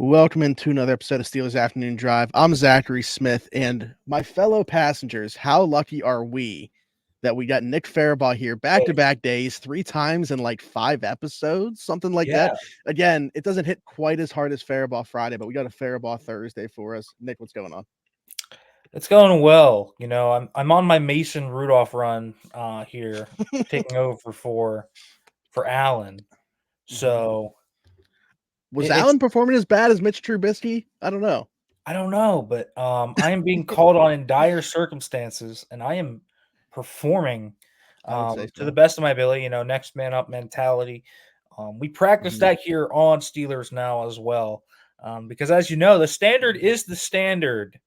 Welcome into another episode of Steelers Afternoon Drive. I'm Zachary Smith, and my fellow passengers, how lucky are we that we got Nick Farabaugh here back-to-back days, 3 times in like 5 episodes, something like Yeah, that. Again, it doesn't hit quite as hard as Farabaugh Friday, but we got a Farabaugh Thursday for us. Nick, what's going on? it's going well. I'm on my Mason Rudolph run here, taking over for Allen. So Was it's Allen performing as bad as Mitch Trubisky? I don't know. I don't know, but I am being called on in dire circumstances, and I am performing I would say to the so. best of my ability. Next man up mentality. We practice Mhm. that here on Steelers Now as well, because as you know, the standard is the standard,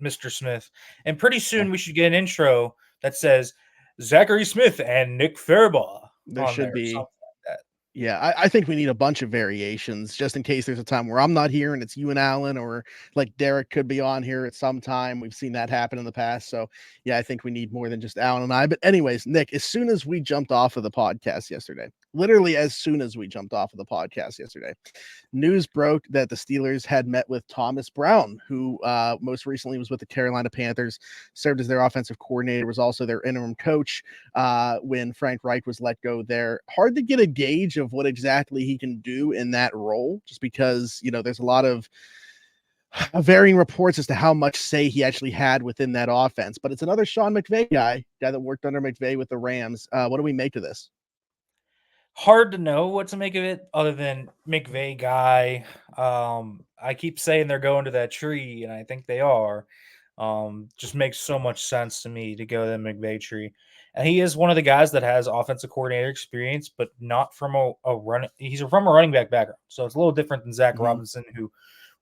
Mr. Smith. And pretty Yeah, soon we should get an intro that says Zachary Smith and Nick Farabaugh there on should there, be. something like that. Yeah, I think we need a bunch of variations just in case there's a time where I'm not here and it's you and Alan, or like Derek could be on here at some time. We've seen that happen in the past. So, yeah, I think we need more than just Alan and I. But, anyways, Nick, as soon as we jumped off of the podcast yesterday, literally as soon as we jumped off of the podcast yesterday, news broke that the Steelers had met with Thomas Brown, who most recently was with the Carolina Panthers, served as their offensive coordinator, was also their interim coach when Frank Reich was let go there. Hard to get a gauge of what exactly he can do in that role, just because, there's a lot of varying reports as to how much say he actually had within that offense. But it's another Sean McVay guy that worked under McVay with the Rams. What do we make of this? Hard to know what to make of it other than McVay guy. I keep saying they're going to that tree, and I think they are. Just makes so much sense to me to go to the McVay tree. And he is one of the guys that has offensive coordinator experience, but not from a run. He's from a running back background. So it's a little different than Zach Mhm. Robinson, who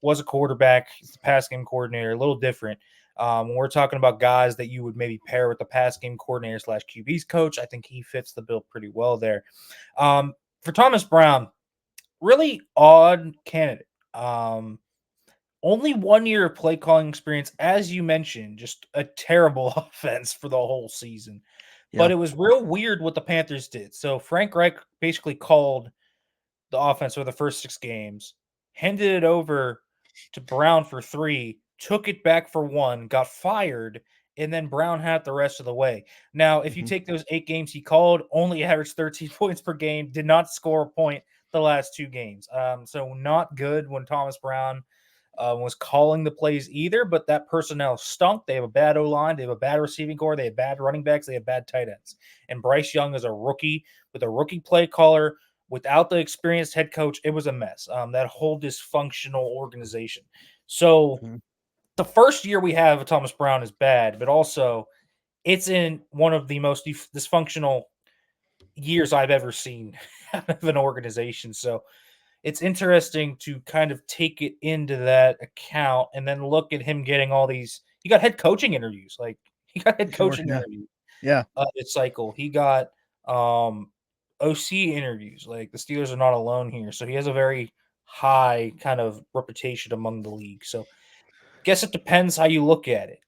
was a quarterback. He's the pass game coordinator, a little different. When we're talking about guys that you would maybe pair with the pass game coordinator / QB's coach, I think he fits the bill pretty well there. For Thomas Brown, really odd candidate. Only 1 year of play calling experience, as you mentioned, just a terrible offense for the whole season. But Yeah. it was real weird what the Panthers did. So Frank Reich basically called the offense for the first 6 games, handed it over to Brown for 3, took it back for 1, got fired, and then Brown had it the rest of the way. Now, if you Mhm. take those 8 games he called, only averaged 13 points per game, did not score a point the last 2 games. So not good when Thomas Brown was calling the plays either, but that personnel stunk. They have a bad O-line. They have a bad receiving core. They have bad running backs. They have bad tight ends. And Bryce Young is a rookie with a rookie play caller. Without the experienced head coach, it was a mess. That whole dysfunctional organization. So Mhm. the first year we have of Thomas Brown is bad, but also it's in one of the most dysfunctional years I've ever seen of an organization. So it's interesting to kind of take it into that account and then look at him getting all these. He got head coaching interviews. Like he got head Sure. coaching Yeah. interviews Yeah. this cycle. He got OC interviews. Like the Steelers are not alone here. So he has a very high kind of reputation among the league. So guess it depends how you look at it.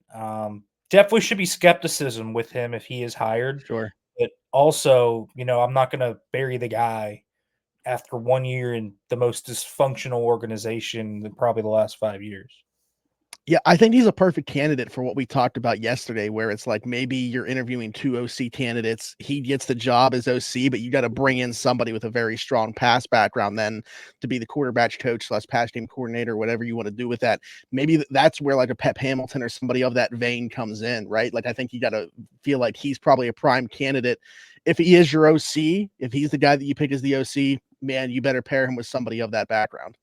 Definitely should be skepticism with him if he is hired. Sure. But also, I'm not going to bury the guy after 1 year in the most dysfunctional organization in probably the last 5 years. Yeah, I think he's a perfect candidate for what we talked about yesterday, where it's like maybe you're interviewing 2 OC candidates. He gets the job as OC, but you got to bring in somebody with a very strong pass background then to be the quarterback coach / pass game coordinator, whatever you want to do with that. Maybe that's where like a Pep Hamilton or somebody of that vein comes in, right? Like I think you got to feel like he's probably a prime candidate. If he is your OC, if he's the guy that you pick as the OC, man, you better pair him with somebody of that background.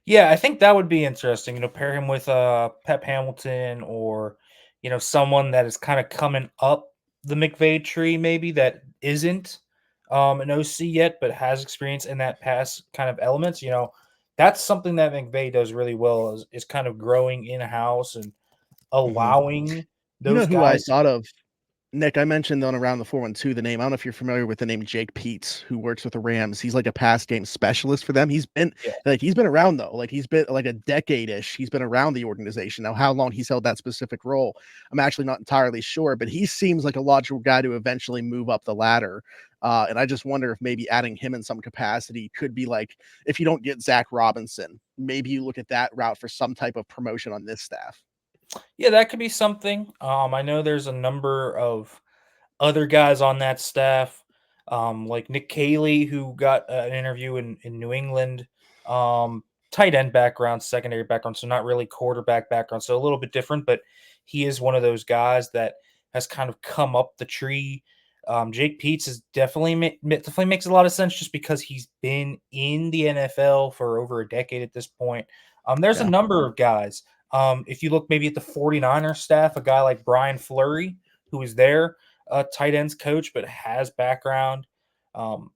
Yeah, I think that would be interesting. Pair him with Pep Hamilton or someone that is kind of coming up the McVay tree, maybe that isn't an OC yet, but has experience in that pass kind of elements. That's something that McVay does really well is kind of growing in house and Mhm. allowing You know those who I guys. thought of? Nick, I mentioned on Around the 412 the name. I don't know if you're familiar with the name Jake Peets, who works with the Rams. He's like a pass game specialist for them. Yeah. He's been around though. Like he's been like a decade-ish. He's been around the organization. Now, how long he's held that specific role, I'm actually not entirely sure, but he seems like a logical guy to eventually move up the ladder And I just wonder if maybe adding him in some capacity could be like, if you don't get Zach Robinson, maybe you look at that route for some type of promotion on this staff. Yeah, that could be something. I know there's a number of other guys on that staff, like Nick Caley, who got an interview in New England. Tight end background, secondary background, so not really quarterback background, so a little bit different, but he is one of those guys that has kind of come up the tree. Jake Peets is definitely makes a lot of sense just because he's been in the NFL for over a decade at this point. There's a Yeah. number of guys. If you look maybe at the 49ers staff, a guy like Brian Fleury, who is there, a tight ends coach, but has background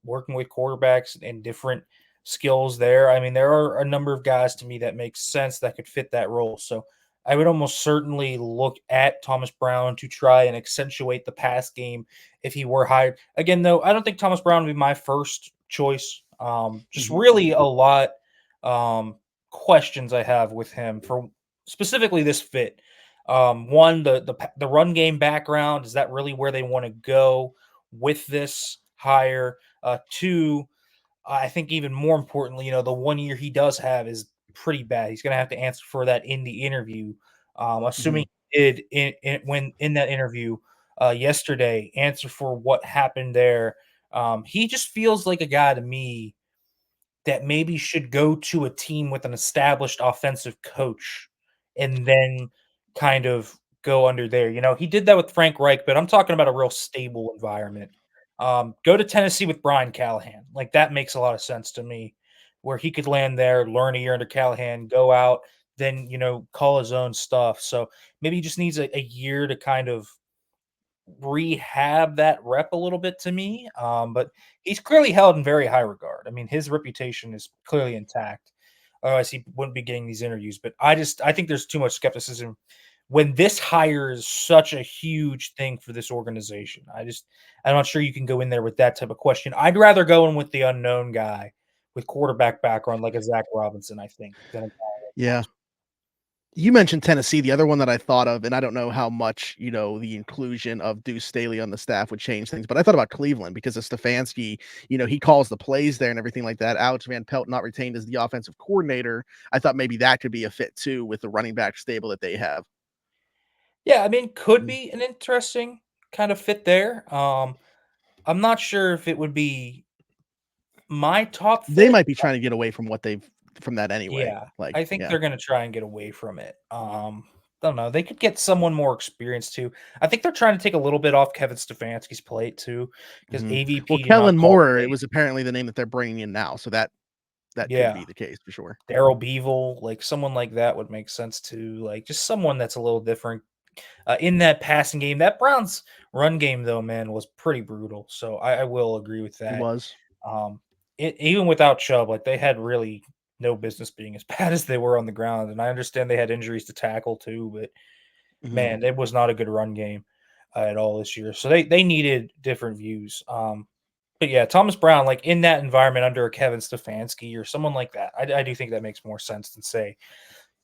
working with quarterbacks and different skills there. I mean, there are a number of guys to me that make sense that could fit that role. So I would almost certainly look at Thomas Brown to try and accentuate the pass game if he were hired. Again, though, I don't think Thomas Brown would be my first choice. Just Mhm. really a lot questions I have with him for specifically this fit. One, the run game background, is that really where they want to go with this hire? Two, I think even more importantly, the 1 year he does have is pretty bad. He's going to have to answer for that in the interview. Assuming Mhm. he did when in that interview yesterday, answer for what happened there. He just feels like a guy to me that maybe should go to a team with an established offensive coach and then kind of go under there. He did that with Frank Reich, but I'm talking about a real stable environment. Go to Tennessee with Brian Callahan. Like that makes a lot of sense to me, where he could land there, learn a year under Callahan, go out, then call his own stuff. So maybe he just needs a year to kind of rehab that rep a little bit to me. But he's clearly held in very high regard. I mean, his reputation is clearly intact. Otherwise, he wouldn't be getting these interviews. But I think there's too much skepticism when this hire is such a huge thing for this organization. I'm not sure you can go in there with that type of question. I'd rather go in with the unknown guy with quarterback background like a Zach Robinson, I think, than a guy like Yeah. Thomas. You mentioned Tennessee. The other one that I thought of, and I don't know how much, the inclusion of Deuce Staley on the staff would change things, but I thought about Cleveland because of Stefanski. He calls the plays there and everything like that. Alex Van Pelt not retained as the offensive coordinator. I thought maybe that could be a fit too with the running back stable that they have. Yeah, I mean, could Mm. be an interesting kind of fit there. I'm not sure if it would be my top They fit. might be trying to get away from from that anyway. Yeah, Like, I think yeah. they're gonna try and get away from it. Don't know. They could get someone more experienced too. I think they're trying to take a little bit off Kevin Stefanski's plate too, because Mhm. Well, AVP did not Kellen call Moore, it plays. was apparently the name that they're bringing in now, so that could Yeah, be the case for sure. Daryl Beevil, like someone like that would make sense too. Like just someone that's a little different in that passing game. That Browns run game though, man, was pretty brutal. So I will agree with It that. was. Um, even without Chubb, like they had really no business being as bad as they were on the ground. And I understand they had injuries to tackle too, but Mhm. man, it was not a good run game at all this year. So they needed different views. But yeah, Thomas Brown, like in that environment under a Kevin Stefanski or someone like that, I do think that makes more sense than say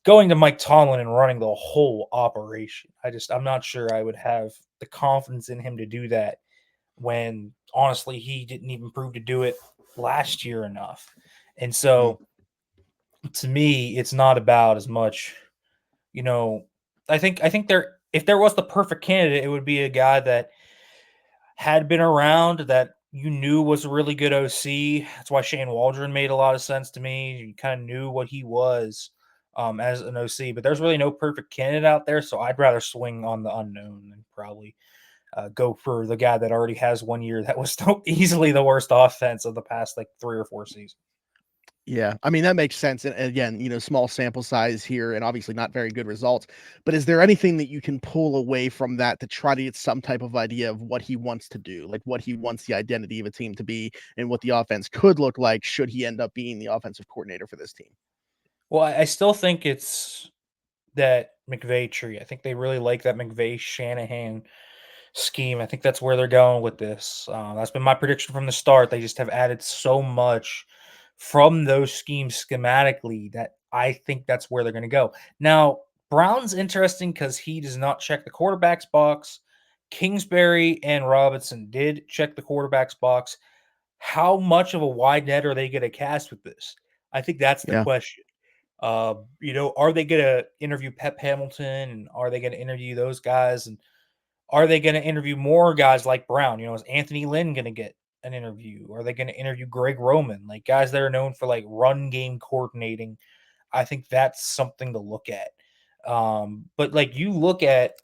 going to Mike Tomlin and running the whole operation. I'm not sure I would have the confidence in him to do that when honestly he didn't even prove to do it last year enough. And Mhm. so to me, it's not about as much, you know, I think there if there was the perfect candidate, it would be a guy that had been around that you knew was a really good OC. That's why Shane Waldron made a lot of sense to me. You kind of knew what he was as an OC, but there's really no perfect candidate out there. So I'd rather swing on the unknown and probably go for the guy that already has 1 year that was so easily the worst offense of the past like 3 or 4 seasons. Yeah, I mean, that makes sense, and again, small sample size here and obviously not very good results, but is there anything that you can pull away from that to try to get some type of idea of what he wants to do, like what he wants the identity of a team to be and what the offense could look like should he end up being the offensive coordinator for this team? Well, I still think it's that McVay tree. I think they really like that McVay Shanahan scheme. I think that's where they're going with this. That's been my prediction from the start. They just have added so much from those schemes schematically that I think that's where they're going to go. Now, Brown's interesting because he does not check the quarterback's box. Kingsbury and Robinson did check the quarterback's box. How much of a wide net are they going to cast with this? I think that's the Yeah. question. Are they going to interview Pep Hamilton, and are they going to interview those guys? And are they going to interview more guys like Brown? Is Anthony Lynn going to get an interview? Are they going to interview Greg Roman, like guys that are known for like run game coordinating? I think that's something to look at. But like you look at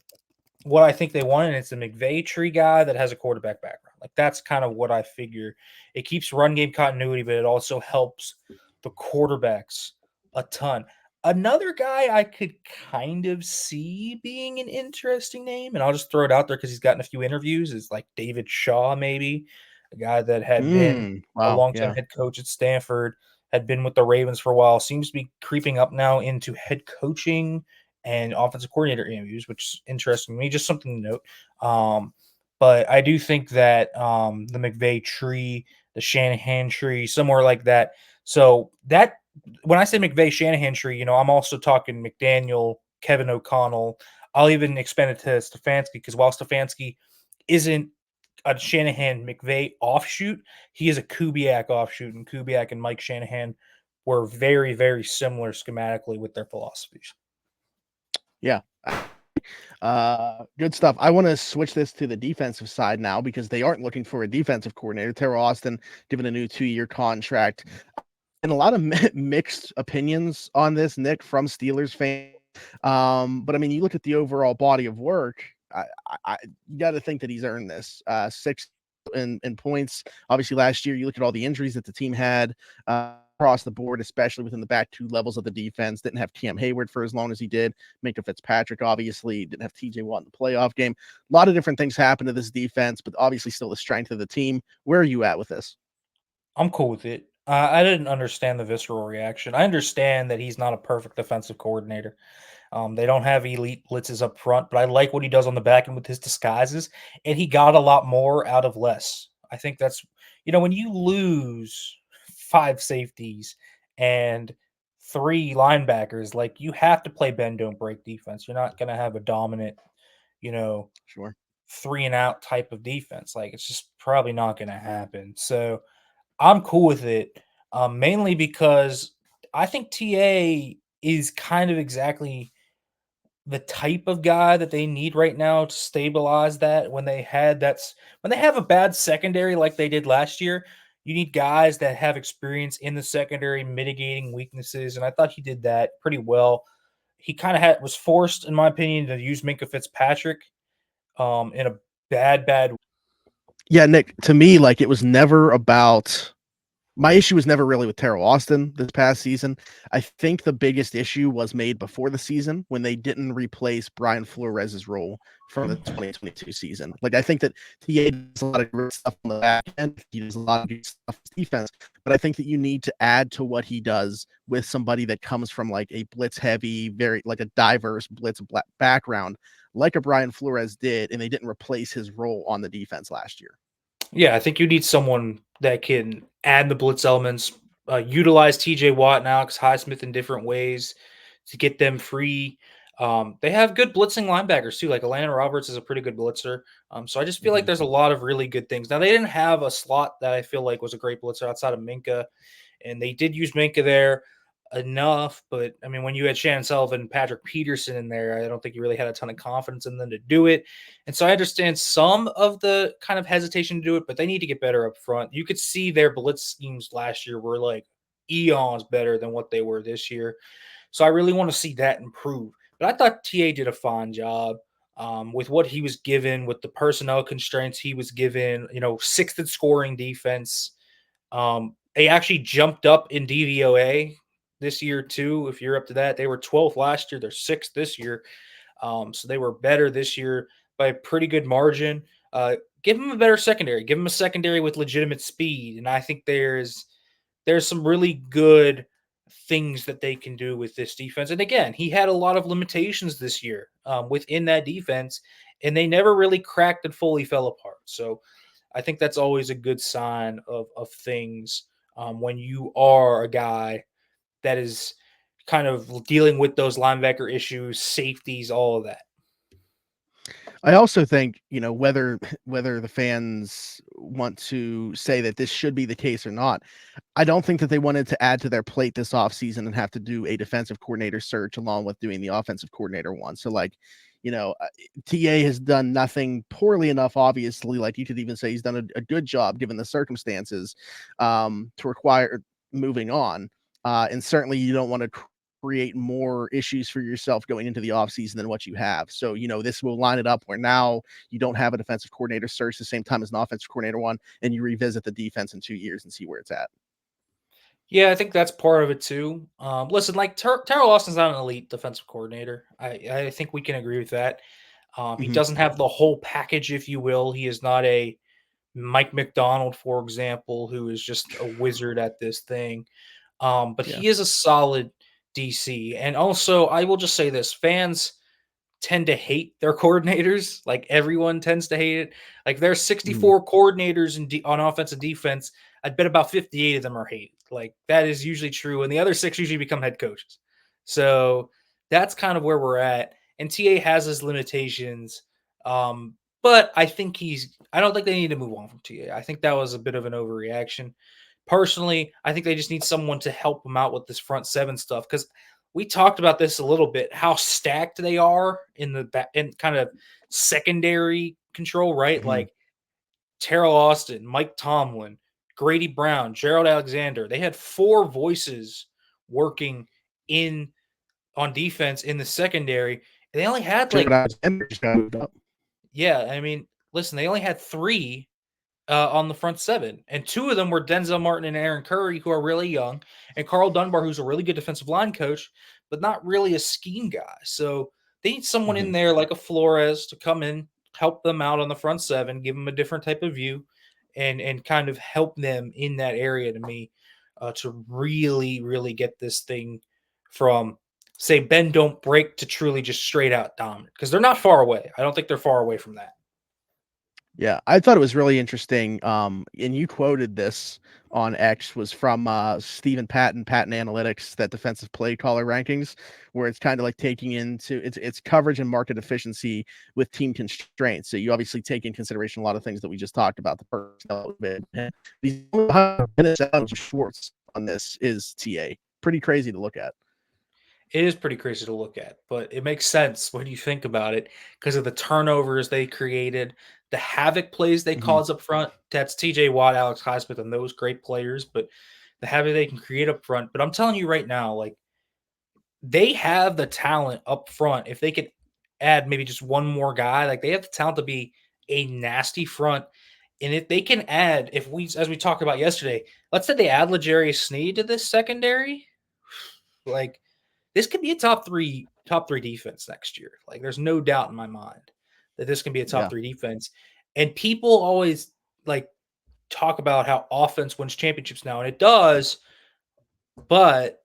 what I think they want, and it's a McVay tree guy that has a quarterback background. Like that's kind of what I figure. It keeps run game continuity, but it also helps the quarterbacks a ton. Another guy I could kind of see being an interesting name, and I'll just throw it out there because he's gotten a few interviews, is like David Shaw, maybe a guy that had been a Wow. long-time Yeah. head coach at Stanford, had been with the Ravens for a while, seems to be creeping up now into head coaching and offensive coordinator interviews, which is interesting to me, just something to note. But I do think that the McVay tree, the Shanahan tree, somewhere like that. So that when I say McVay Shanahan tree, I'm also talking McDaniel, Kevin O'Connell. I'll even expand it to Stefanski because while Stefanski isn't a Shanahan McVay offshoot, he is a Kubiak offshoot, and Kubiak and Mike Shanahan were very, very similar schematically with their philosophies. Yeah. Good stuff. I want to switch this to the defensive side now because they aren't looking for a defensive coordinator. Teryl Austin given a new 2-year contract, and a lot of mixed opinions on this, Nick, from Steelers fans. But I mean, you look at the overall body of work. You got to think that he's earned this. 6 in points. Obviously, last year you look at all the injuries that the team had. Across the board, especially within the back 2 levels of the defense. Didn't have Cam Hayward for as long as he did. Minka Fitzpatrick, obviously, didn't have TJ Watt in the playoff game. A lot of different things happened to this defense, but obviously still the strength of the team. Where are you at with this? I'm cool with it. I didn't understand the visceral reaction. I understand that he's not a perfect defensive coordinator. They don't have elite blitzes up front, but I like what he does on the back end with his disguises, and he got a lot more out of less. I think that's when you lose 5 safeties and 3 linebackers, like you have to play bend don't break defense. You're not going to have a dominant, you know, Sure. 3 and out type of defense. Like it's just probably not going to happen. So I'm cool with it, mainly because I think TA is kind of exactly the type of guy that they need right now to stabilize that when they have a bad secondary like they did last year, you need guys that have experience in the secondary mitigating weaknesses, and I thought he did that pretty well. He kind of was forced, in my opinion, to use Minka Fitzpatrick in a bad. Yeah, Nick, to me, like it was never about my issue was never really with Teryl Austin this past season. I think the biggest issue was made before the season when they didn't replace Brian Flores' role from the 2022 season. Like I think that TA does a lot of great stuff on the back end. He does a lot of good stuff on defense, but I think that you need to add to what he does with somebody that comes from like a blitz heavy, very like a diverse blitz background, like a Brian Flores did, and they didn't replace his role on the defense last year. Yeah, I think you need someone that can add the blitz elements, utilize TJ Watt and Alex Highsmith in different ways to get them free. They have good blitzing linebackers too. Like Atlanta Roberts is a pretty good blitzer. So I just feel like there's a lot of really good things. Now they didn't have a slot that I feel like was a great blitzer outside of Minka, and they did use Minka there enough. But I mean, when you had Shannon Sullivan and Patrick Peterson in there, I don't think you really had a ton of confidence in them to do it. And so I understand some of the kind of hesitation to do it, but they need to get better up front. You could see their blitz schemes last year were like eons better than what they were this year. So I really want to see that improve. But I thought TA did a fine job with what he was given, with the personnel constraints he was given, 6th in scoring defense. They actually jumped up in DVOA this year too. If you're up to that, they were 12th last year. They're 6th this year. So they were better this year by a pretty good margin. Give them a better secondary. Give them a secondary with legitimate speed, and I think there's some really good things that they can do with this defense. And again, he had a lot of limitations this year within that defense, and they never really cracked and fully fell apart. So I think that's always a good sign of things when you are a guy that is kind of dealing with those linebacker issues, safeties, all of that. I also think, whether the fans want to say that this should be the case or not, I don't think that they wanted to add to their plate this offseason and have to do a defensive coordinator search along with doing the offensive coordinator one. So, like, TA has done nothing poorly enough, obviously. Like, you could even say he's done a good job given the circumstances to require moving on. And certainly you don't want to create more issues for yourself going into the offseason than what you have. So, this will line it up where now you don't have a defensive coordinator search the same time as an offensive coordinator one, and you revisit the defense in 2 years and see where it's at. Yeah, I think that's part of it too. Listen, like Teryl Austin's not an elite defensive coordinator. I think we can agree with that. He Mhm. doesn't have the whole package, if you will. He is not a Mike McDonald, for example, who is just a wizard at this thing. But Yeah. he is a solid DC. And also, I will just say this: fans tend to hate their coordinators. Like everyone tends to hate it. Like there's Mhm. 64 coordinators on offense and defense. I'd bet about 58 of them are hated. Like that is usually true, and the other six usually become head coaches. So that's kind of where we're at. And TA has his limitations, but I think I don't think they need to move on from TA. I think that was a bit of an overreaction. Personally, I think they just need someone to help them out with this front seven stuff because we talked about this a little bit, how stacked they are in the back in kind of secondary control, right? Mhm. Like Teryl Austin, Mike Tomlin, Grady Brown, Gerald Alexander. They had four voices working in on defense in the secondary. And they only had Jared like, Alexander just got moved up. yeah, I mean, listen, they only had three on the front seven, and two of them were Denzel Martin and Aaron Curry, who are really young, and Carl Dunbar, who's a really good defensive line coach, but not really a scheme guy. So they need someone in Mhm. there like a Flores to come in, help them out on the front seven, give them a different type of view, and kind of help them in that area to me to really really get this thing from say bend don't break to truly just straight out dominant because they're not far away. I don't think they're far away from that. Yeah, I thought it was really interesting. And you quoted this on X was from Stephen Patton Analytics, that defensive play caller rankings, where it's kind of like taking into its coverage and market efficiency with team constraints. So you obviously take in consideration a lot of things that we just talked about, the personnel bit. These minutes out of Schwartz on this is TA. Pretty crazy to look at. It is pretty crazy to look at, but it makes sense when you think about it because of the turnovers they created, the havoc plays they Mhm. cause up front. That's TJ Watt, Alex Highsmith, and those great players, but the havoc they can create up front. But I'm telling you right now, like they have the talent up front. If they could add maybe just one more guy, like they have the talent to be a nasty front. And if they can add, if we, as we talked about yesterday, let's say they add L'Jarius Sneed to this secondary, like this could be a top three defense next year. Like there's no doubt in my mind that this can be a top Yeah. three defense. And people always like talk about how offense wins championships now, and it does, but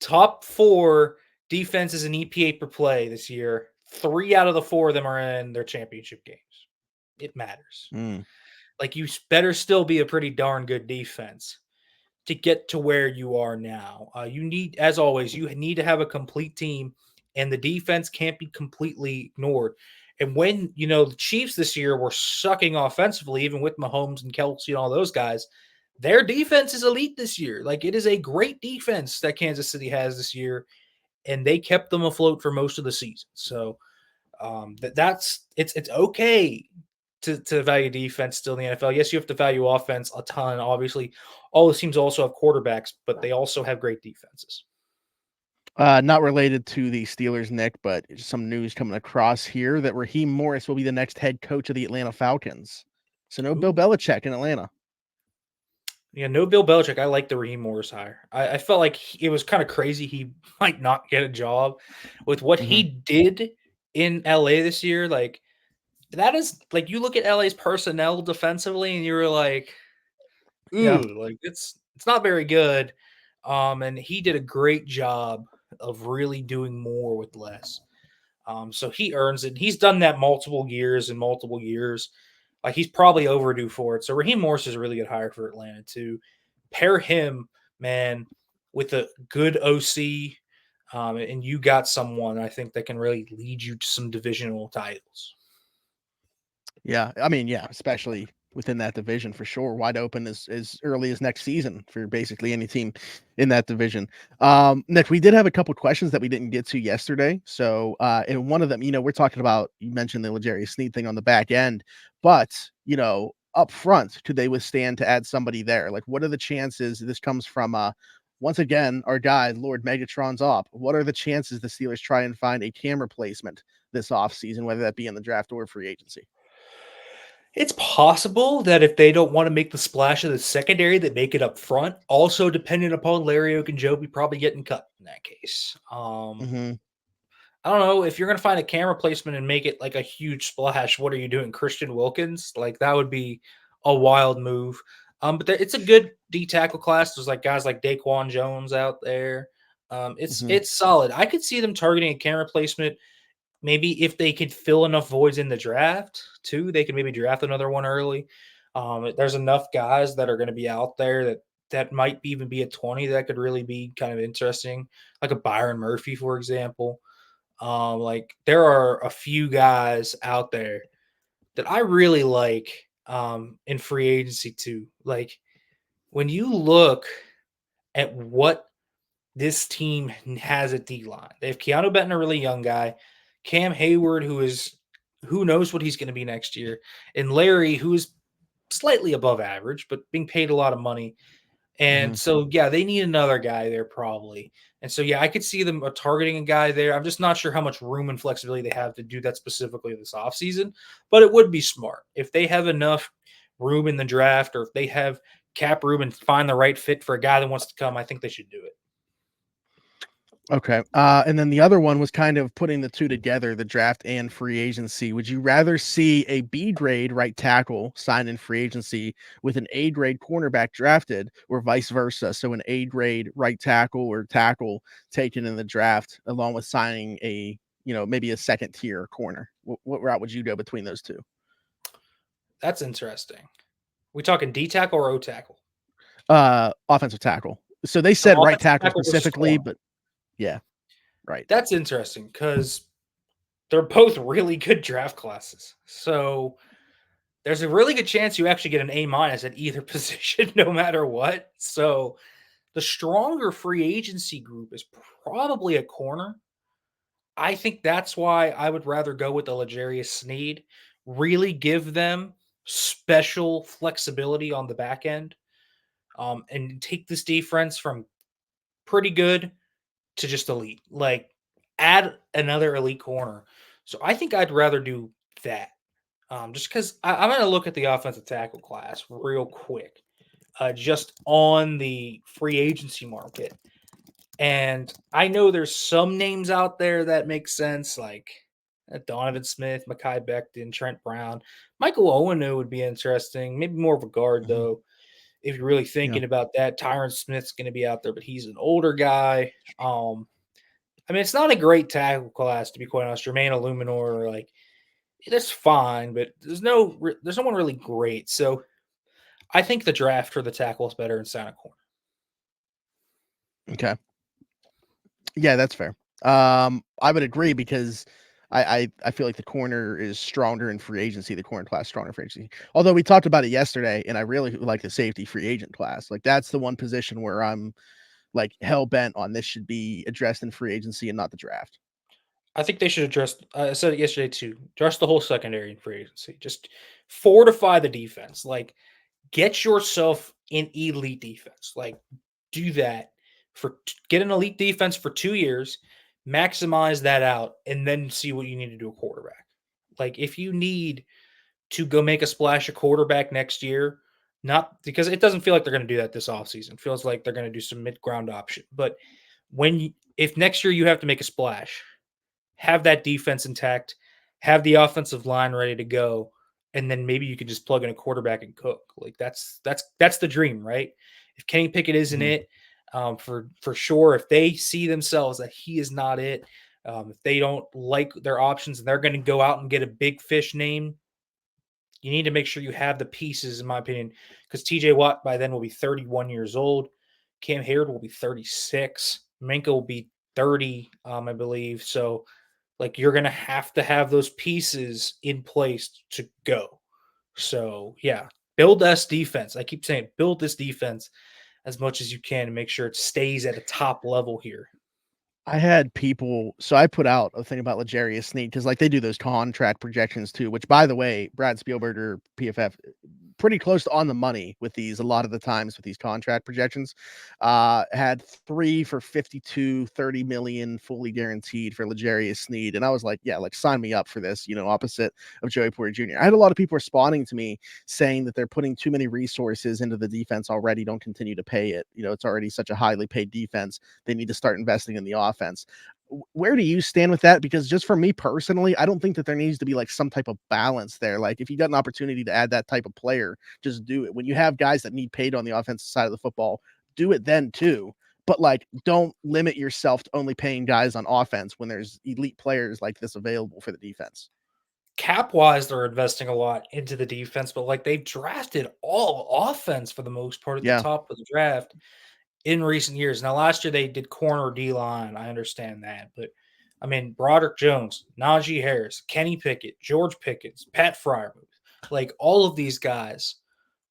top four defenses in EPA per play this year, three out of the four of them are in their championship games. It matters. Mm. Like you better still be a pretty darn good defense to get to where you are now. You need, as always, you need to have a complete team, and the defense can't be completely ignored. And when the Chiefs this year were sucking offensively, even with Mahomes and Kelsey and all those guys, their defense is elite this year. Like it is a great defense that Kansas City has this year, and they kept them afloat for most of the season. So that's it's okay to value defense still in the NFL. Yes, you have to value offense a ton. Obviously, all the teams also have quarterbacks, but they also have great defenses. Not related to the Steelers, Nick, but some news coming across here that Raheem Morris will be the next head coach of the Atlanta Falcons. So no Bill Ooh. Belichick in Atlanta. Yeah, no Bill Belichick. I like the Raheem Morris hire. I felt like it was kind of crazy he might not get a job with what he Mhm. did in LA this year. Like that is like you look at LA's personnel defensively, and you were like, Yeah. ooh, like it's not very good. And he did a great job of really doing more with less. So he earns it. He's done that multiple years and multiple years. Like he's probably overdue for it. So Raheem Morris is a really good hire for Atlanta too. Pair him, man, with a good OC, and you got someone I think that can really lead you to some divisional titles. Yeah, I mean, yeah, especially within that division for sure, wide open as early as next season for basically any team in that division. Nick, we did have a couple questions that we didn't get to yesterday. So, and one of them, we're talking about you mentioned the L'Jarius Sneed thing on the back end, but up front, could they withstand to add somebody there? Like, what are the chances? This comes from once again our guy Lord Megatron's op. What are the chances the Steelers try and find a cam replacement this offseason, whether that be in the draft or free agency? It's possible that if they don't want to make the splash of the secondary, they make it up front. Also, depending upon Larry Ogunjobi probably getting cut in that case. Mhm. I don't know if you're going to find a camera placement and make it like a huge splash. What are you doing, Christian Wilkins? Like that would be a wild move. But it's a good D tackle class. There's like guys like Daquan Jones out there. It's Mhm. it's solid. I could see them targeting a camera placement. Maybe if they could fill enough voids in the draft too, they could maybe draft another one early. There's enough guys that are going to be out there that might even be a 20 that could really be kind of interesting, like a Byron Murphy, for example. Like there are a few guys out there that I really like in free agency too. Like when you look at what this team has at D line, they have Keanu Benton, a really young guy, Cam Hayward, who knows what he's going to be next year, and Larry, who is slightly above average, but being paid a lot of money. And Mhm. so, yeah, they need another guy there probably. And so, yeah, I could see them targeting a guy there. I'm just not sure how much room and flexibility they have to do that specifically this offseason, but it would be smart. If they have enough room in the draft or if they have cap room and find the right fit for a guy that wants to come, I think they should do it. Okay. And then the other one was kind of putting the two together, the draft and free agency. Would you rather see a B grade right tackle signed in free agency with an A grade cornerback drafted, or vice versa? So an A grade right tackle or tackle taken in the draft, along with signing a, maybe a second tier corner. What route would you go between those two? That's interesting. We talking D tackle or O tackle? Offensive tackle. So they So said right offensive tackle tackle versus specifically, corner. but yeah, right. That's interesting because they're both really good draft classes. So there's a really good chance you actually get an A minus at either position, no matter what. So the stronger free agency group is probably a corner. I think that's why I would rather go with the L'Jarius Sneed. Really give them special flexibility on the back end, and take this defense from pretty good to just elite. Like add another elite corner. So I think I'd rather do that. Just because I'm going to look at the offensive tackle class real quick, just on the free agency market. And I know there's some names out there that make sense, like Donovan Smith, Mekhi Becton, Trent Brown. Michael Owenu would be interesting. Maybe more of a guard, Mhm. though, if you're really Yeah. thinking about that. Tyron Smith's going to be out there, but he's an older guy. I mean, it's not a great tackle class, to be quite honest. Jermaine Illuminor, like, that's fine, but there's no one really great. So I think the draft for the tackle is better in Santa Corner. Okay. Yeah, that's fair. I would agree because I feel like the corner is stronger in free agency, the corner class stronger in free agency. Although we talked about it yesterday, and I really like the safety free agent class. Like that's the one position where I'm like hell bent on this should be addressed in free agency and not the draft. I think they should address. I said it yesterday too. Address the whole secondary in free agency. Just fortify the defense. Like get yourself an elite defense. Like do that get an elite defense for 2 years, maximize that out, and then see what you need to do a quarterback. Like if you need to go make a splash at quarterback next year, not because it doesn't feel like they're going to do that this offseason. It feels like they're going to do some mid-ground option. But if next year you have to make a splash, have that defense intact, have the offensive line ready to go, and then maybe you could just plug in a quarterback and cook. Like that's the dream, right? If Kenny Pickett isn't Mhm. it, for sure, if they see themselves that he is not it, if they don't like their options and they're going to go out and get a big fish name, you need to make sure you have the pieces, in my opinion, because TJ Watt by then will be 31 years old. Cam Hayward will be 36. Minka will be 30, I believe. So Like, you're going to have those pieces in place to go. So, yeah, build this defense. I keep saying build this defense as much as you can to make sure it stays at a top level here. I had people, so I put out a thing about L'Jarius Sneed because, like, they do those contract projections too. Which, by the way, Brad Spielberger, PFF, pretty close to on the money with these. A lot of the times with these contract projections, had 3 for 52, 30 million fully guaranteed for L'Jarius Sneed, and I was like, yeah, like sign me up for this. Opposite of Joey Porter Jr. I had a lot of people responding to me saying that they're putting too many resources into the defense already. Don't continue to pay it. It's already such a highly paid defense. They need to start investing in the offense. Where do you stand with that? Because just for me personally, I don't think that there needs to be like some type of balance there. Like if you got an opportunity to add that type of player, just do it. When you have guys that need paid on the offensive side of the football, do it then too. But like, don't limit yourself to only paying guys on offense when there's elite players like this available for the defense. Cap wise, they're investing a lot into the defense, but like they've drafted all offense for the most part at the Yeah. top of the draft in recent years. Now, last year they did corner D line. I understand that. But I mean, Broderick Jones, Najee Harris, Kenny Pickett, George Pickens, Pat Fryermuth, like all of these guys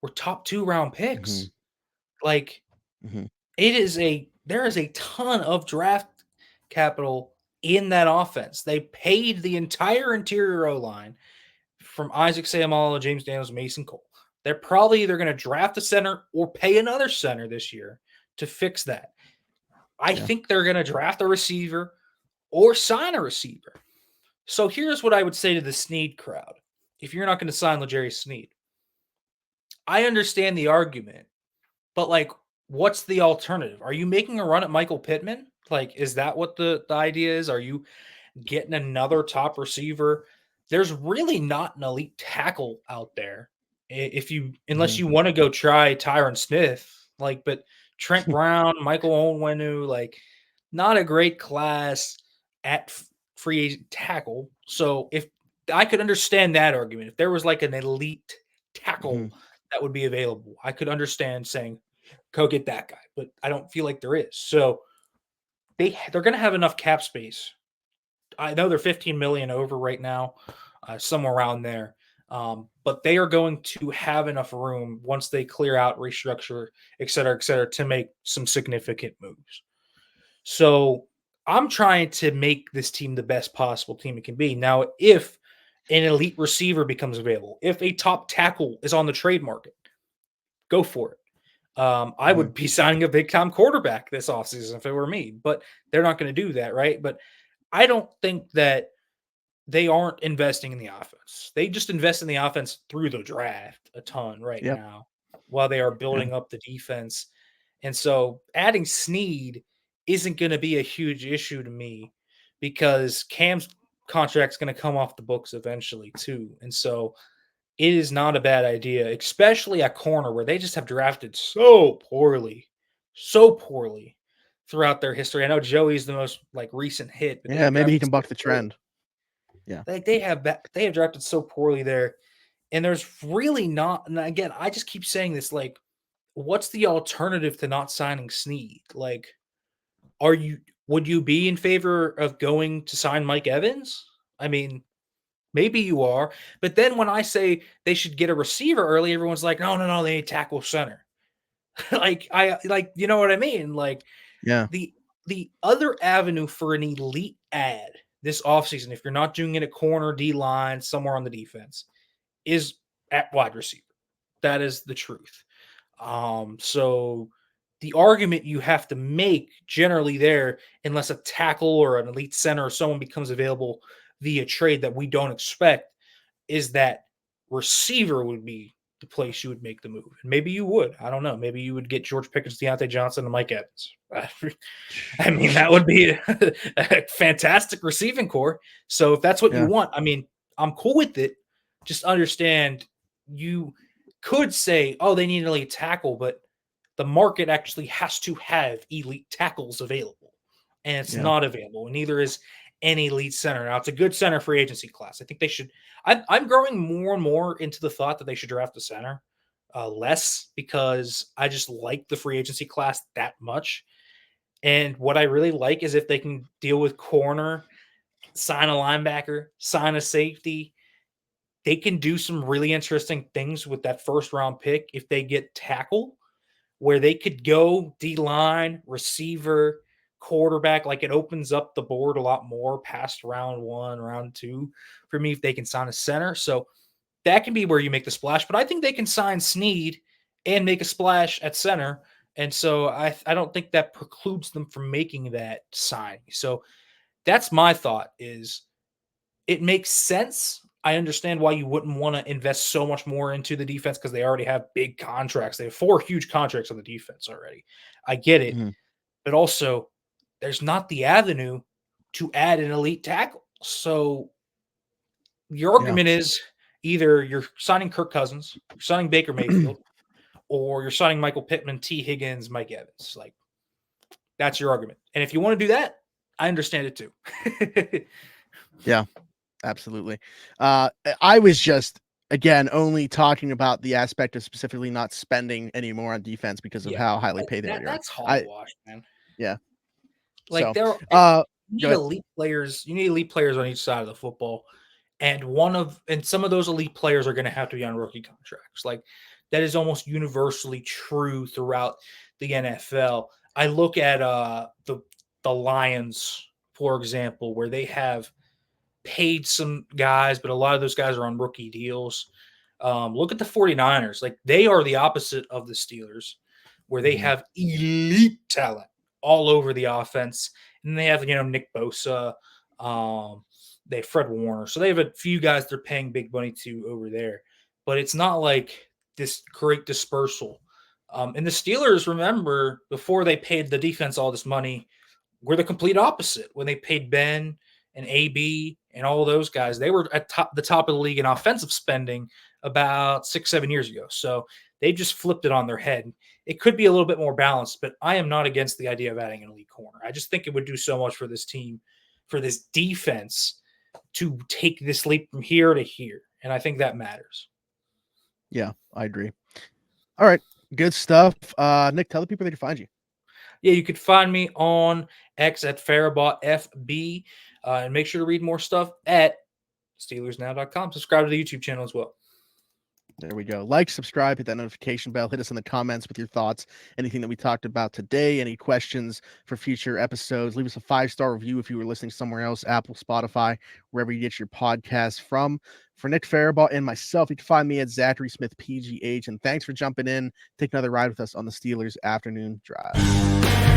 were top 2-round picks. Mm-hmm. Like Mm-hmm. there is a ton of draft capital in that offense. They paid the entire interior O line from Isaac Seumalo, James Daniels, Mason Cole. They're probably either going to draft a center or pay another center this year to fix that. I think they're going to draft a receiver or sign a receiver. So here's what I would say to the Sneed crowd. If you're not going to sign L'Jarius Sneed, I understand the argument, but like, what's the alternative? Are you making a run at Michael Pittman? Like, is that what the idea is? Are you getting another top receiver? There's really not an elite tackle out there. Unless you want to go try Tyron Smith, like, but Trent Brown, Michael Onwenu, like, not a great class at free agent tackle. So if I could understand that argument, if there was like an elite tackle that would be available, I could understand saying, go get that guy. But I don't feel like there is. So they're going to have enough cap space. I know they're 15 million over right now, somewhere around there. But they are going to have enough room once they clear out, restructure, et cetera, to make some significant moves. So I'm trying to make this team the best possible team it can be. Now, if an elite receiver becomes available, if a top tackle is on the trade market, go for it. I would be signing a big-time quarterback this offseason if it were me, but they're not going to do that, right? But I don't think that they aren't investing in the offense. They just invest in the offense through the draft a ton right now while they are building up the defense. And so adding Sneed isn't going to be a huge issue to me because Cam's contract's going to come off the books eventually too. And so it is not a bad idea, especially at corner where they just have drafted so poorly throughout their history. I know Joey's the most like recent hit, but Maybe he can buck the trend. Yeah. Like they have drafted so poorly there. And there's really not, and again, I just keep saying this, like, what's the alternative to not signing Sneed? Like, would you be in favor of going to sign Mike Evans? I mean, maybe you are, but then when I say they should get a receiver early, everyone's like, no, they need tackle center. You know what I mean? Like, the other avenue for an elite ad this offseason, if you're not doing it at corner, D line, somewhere on the defense, is at wide receiver. That is the truth. So the argument you have to make generally there, unless a tackle or an elite center or someone becomes available via trade that we don't expect, is that receiver would be the place you would make the move. And maybe you would. I don't know. Maybe you would get George Pickens, Deontay Johnson, and Mike Evans. I mean, that would be a fantastic receiving core. So if that's what you want, I mean, I'm cool with it. Just understand you could say, oh, they need an elite tackle, but the market actually has to have elite tackles available. And it's not available. And neither is any elite center. Now, it's a good center free agency class. I think they should. I'm growing more and more into the thought that they should draft a center less because I just like the free agency class that much. And what I really like is if they can deal with corner sign a linebacker, sign a safety. They can do some really interesting things with that first round pick if they get tackle, where they could go D-line, receiver, quarterback. Like, it opens up the board a lot more past round 1, round 2 for me if they can sign a center. So that can be where you make the splash. But I think they can sign Snead and make a splash at center. And so I don't think that precludes them from making that signing. So that's my thought, is it makes sense. I understand why you wouldn't want to invest so much more into the defense because they already have big contracts. They have 4 huge contracts on the defense already. I get it. Mm-hmm. But also, there's not the avenue to add an elite tackle. So your argument is either you're signing Kirk Cousins, you're signing Baker Mayfield, or you're signing Michael Pittman, T. Higgins, Mike Evans. Like, that's your argument. And if you want to do that, I understand it too. Yeah, absolutely. I was just, again, only talking about the aspect of specifically not spending anymore on defense because of how highly paid they already are. That's hogwash, man. Yeah. Like, So, there you need elite players. You need elite players on each side of the football. And some of those elite players are going to have to be on rookie contracts. Like, that is almost universally true throughout the NFL. I look at the Lions, for example, where they have paid some guys, but a lot of those guys are on rookie deals. Look at the 49ers. Like, they are the opposite of the Steelers, where they have elite talent all over the offense. And they have, Nick Bosa, they have Fred Warner. So they have a few guys they're paying big money to over there. But it's not like this great dispersal. And the Steelers, remember, before they paid the defense all this money, were the complete opposite. When they paid Ben and AB and all those guys, they were at the top of the league in offensive spending about 6-7 years ago. So they just flipped it on their head. It could be a little bit more balanced, but I am not against the idea of adding an elite corner. I just think it would do so much for this team, for this defense, to take this leap from here to here. And I think that matters. Yeah, I agree. All right. Good stuff. Nick, tell the people they can find you. Yeah, you could find me on X at Farabaugh FB. And make sure to read more stuff at SteelersNow.com. Subscribe to the YouTube channel as well. There we go. Like, subscribe, hit that notification bell, hit us in the comments with your thoughts, anything that we talked about today, any questions for future episodes. Leave us a 5-star review if you were listening somewhere else, Apple, Spotify, wherever you get your podcasts from. For Nick Farabaugh and myself, you can find me at Zachary Smith PGH. And thanks for jumping in. Take another ride with us on the Steelers Afternoon Drive.